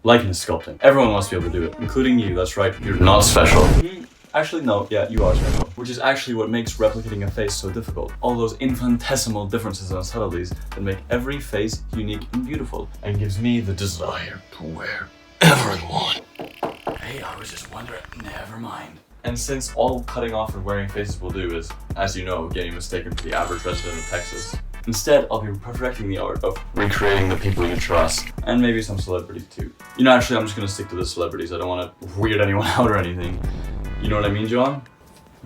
likeness sculpting. Everyone wants to be able to do it, including you. That's right, you're not special. Actually, no, yeah, you are special. Which is actually what makes replicating a face so difficult. All those infinitesimal differences and subtleties that make every face unique and beautiful, and gives me the desire to wear everyone. Hey, I was just wondering, never mind. And since all cutting off and wearing faces will do is, as you know, getting mistaken for the average resident of Texas, instead, I'll be perfecting the art of recreating the people you trust, and maybe some celebrities too. You know, actually, I'm just gonna stick to the celebrities. I don't want to weird anyone out or anything. You know what I mean, John?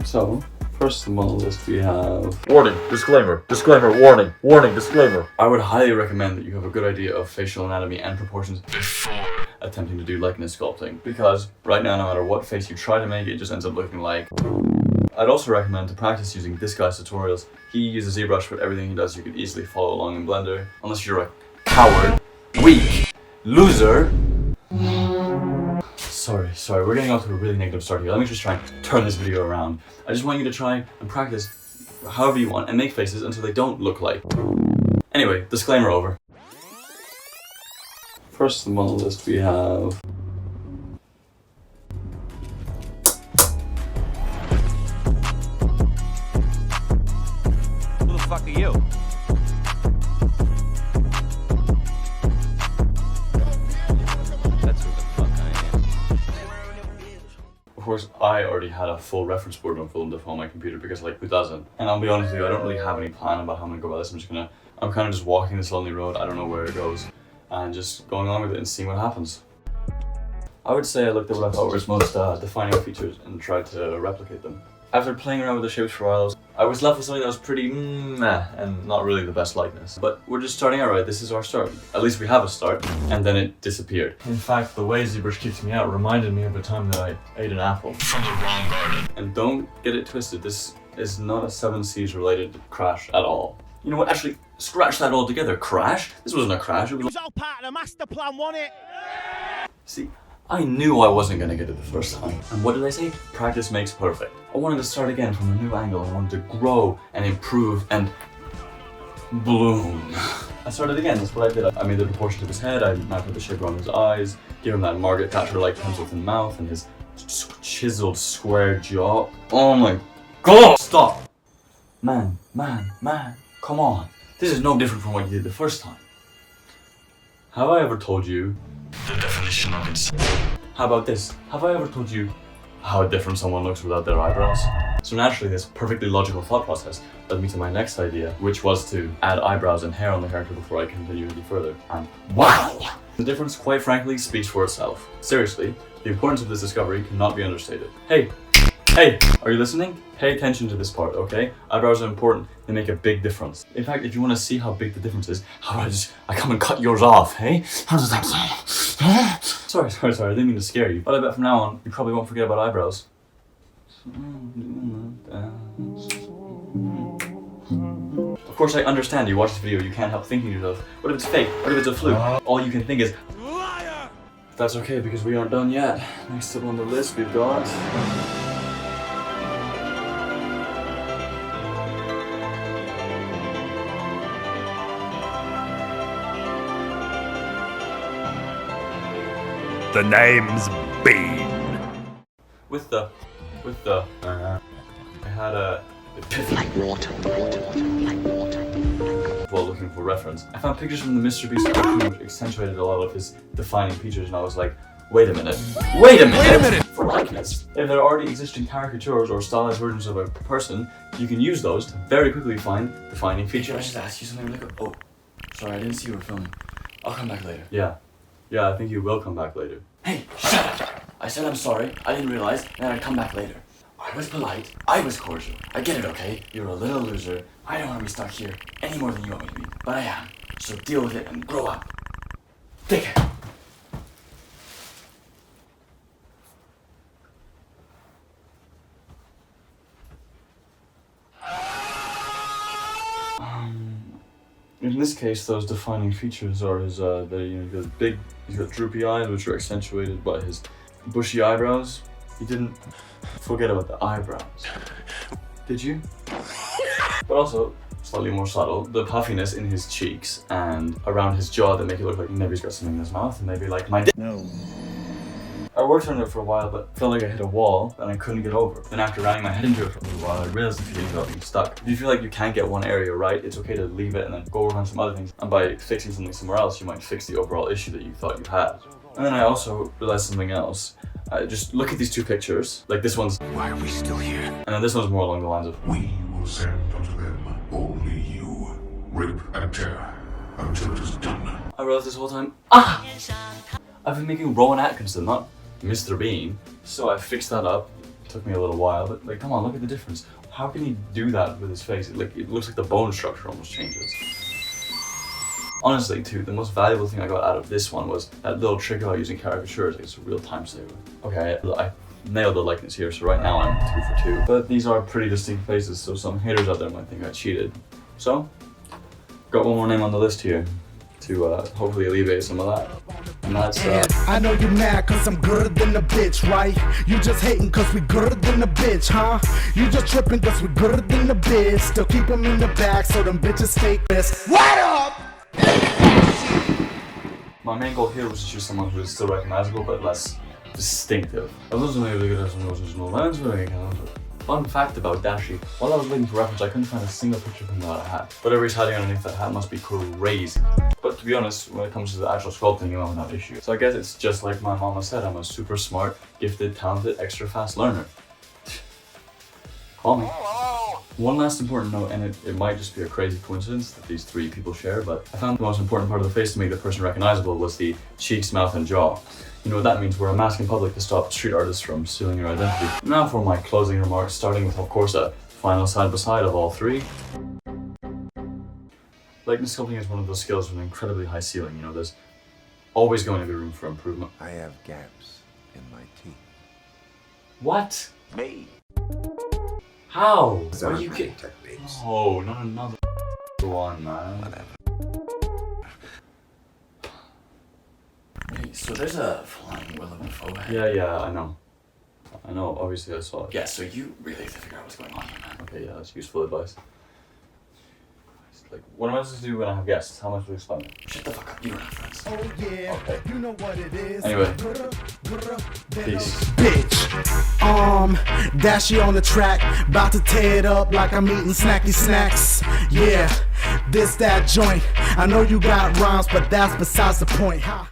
So, first on the list we have... Warning, disclaimer, disclaimer, warning, warning, disclaimer. I would highly recommend that you have a good idea of facial anatomy and proportions before attempting to do likeness sculpting, because right now, no matter what face you try to make, it just ends up looking like... I'd also recommend to practice using this guy's tutorials. He uses ZBrush, but everything he does you can easily follow along in Blender, unless you're a coward, weak, loser. Sorry, we're getting off to a really negative start here. Let me just try and turn this video around. I just want you to try and practice however you want and make faces until they don't look like. Anyway, disclaimer over. First on the list we have... Who the fuck are you? That's who the fuck I am. Of course, I already had a full reference board on Film Diff on my computer because, like, who doesn't? And I'll be honest with you, I don't really have any plan about how I'm gonna go about this. I'm kind of just walking this lonely road. I don't know where it goes, and just going along with it and seeing what happens. I would say I looked at what I thought were its most defining features and tried to replicate them. After playing around with the shapes for a while, I was left with something that was pretty meh and not really the best likeness. But we're just starting out right. This is our start. At least we have a start, and then it disappeared. In fact, the way ZBrush keeps me out reminded me of the time that I ate an apple from the wrong garden. And don't get it twisted, this is not a 7 Seas related crash at all. You know what, actually, scratch that all together. Crash? This wasn't a crash, it was all part of the master plan, wasn't it? See, I knew I wasn't gonna get it the first time. And what did I say? Practice makes perfect. I wanted to start again from a new angle. I wanted to grow and improve and bloom. I started again, that's what I did. I made the proportion of his head, I mapped out the shape around his eyes, gave him that Margaret Thatcher-like pencil-thin mouth and his chiseled square jaw. Oh my god! Stop! Man, come on. This is no different from what you did the first time. Have I ever told you the definition of insanity? How about this? Have I ever told you how different someone looks without their eyebrows? So naturally, this perfectly logical thought process led me to my next idea, which was to add eyebrows and hair on the character before I continue any further. And wow! The difference, quite frankly, speaks for itself. Seriously, the importance of this discovery cannot be understated. Hey, are you listening? Pay attention to this part, okay? Eyebrows are important, they make a big difference. In fact, if you want to see how big the difference is, how about I come and cut yours off, hey? How does that sound? Sorry, I didn't mean to scare you. But I bet from now on, you probably won't forget about eyebrows. Of course, I understand you watch this video, you can't help thinking to yourself, what if it's fake? What if it's a fluke? All you can think is, liar! That's okay, because we aren't done yet. Next up on the list, we've got... The name's Bean. I had a epiphany. Like water. While looking for reference, I found pictures from the Mr. Beast cartoon which accentuated a lot of his defining features, and I was like, wait a minute. For likeness. If there are already existing caricatures or stylized versions of a person, you can use those to very quickly find defining features. I just asked you something really quick. Oh, sorry, I didn't see you were filming. I'll come back later. Yeah, I think you will come back later. Hey, shut up! I said I'm sorry, I didn't realize, and I'd come back later. I was polite, I was cordial. I get it, okay? You're a little loser. I don't want to be stuck here any more than you want me to be, but I am. So deal with it and grow up. Dickhead. In this case, those defining features are his, he's got droopy eyes, which are accentuated by his bushy eyebrows. He didn't forget about the eyebrows, did you? But also, slightly more subtle. The puffiness in his cheeks and around his jaw that make it look like maybe he's got something in his mouth, and maybe like my dick. No. I worked on it for a while, but felt like I hit a wall and I couldn't get over. Then after ramming my head into it for a little while, I realized the feeling of being stuck. If you feel like you can't get one area right, it's okay to leave it and then go work on some other things. And by fixing something somewhere else, you might fix the overall issue that you thought you had. And then I also realized something else. Just look at these two pictures. Like this one's, Why are we still here? and then this one's more along the lines of, We will send unto them only you. Rip and tear until it is done. I realized this whole time, I've been making Rowan Atkinson, not Mr. Bean. So I fixed that up. It took me a little while, but like, come on, look at the difference. How can he do that with his face? It looks like the bone structure almost changes. Honestly, too, the most valuable thing I got out of this one was that little trick about using caricatures. It's a real time saver. Okay, I nailed the likeness here, so right now I'm 2 for 2. But these are pretty distinct faces, so some haters out there might think I cheated. So, got one more name on the list here to hopefully alleviate some of that. And that's, I know you mad cause I'm gooder than a bitch, right? You just hating cause we gooder than a bitch, huh? You just tripping cause we gooder than a bitch. Still keep them in the back so them bitches stay pissed. What up? my main goal here was to choose someone who is still recognizable but less distinctive. I was also able to get some original lens. Fun fact about Dashi, while I was looking for reference, I couldn't find a single picture of him without a hat. Whatever he's hiding underneath that hat must be crazy. But to be honest, when it comes to the actual sculpting, you have no issue. So I guess it's just like my mama said, I'm a super smart, gifted, talented, extra fast learner. Call me. One last important note, and it might just be a crazy coincidence that these three people share, but I found the most important part of the face to make the person recognizable was the cheeks, mouth, and jaw. You know what that means? We're a mask in public to stop street artists from stealing your identity. Now for my closing remarks, starting with, of course, a final side-by-side of all three. Likeness sculpting is one of those skills with an incredibly high ceiling. You know, there's always going to be room for improvement. I have gaps in my teeth. What? Me. How? There Are are you many kidding? techniques. Oh, not another one, man. Whatever. Wait, so there's a flying will of info ahead. Yeah, I know. I know, obviously I saw it. Yeah, so you really have to figure out what's going on here, man. Okay, yeah, that's useful advice. Like, what am I supposed to do when I have guests? How am I supposed to explain it? Shut the fuck up, you don't have friends. Oh yeah, Okay. you know what it is. Anyway. Peace. Peace. Bitch. Dashy on the track, about to tear it up like I'm eating snacky snacks. Yeah, this that joint. I know you got rhymes, but that's besides the point. Ha.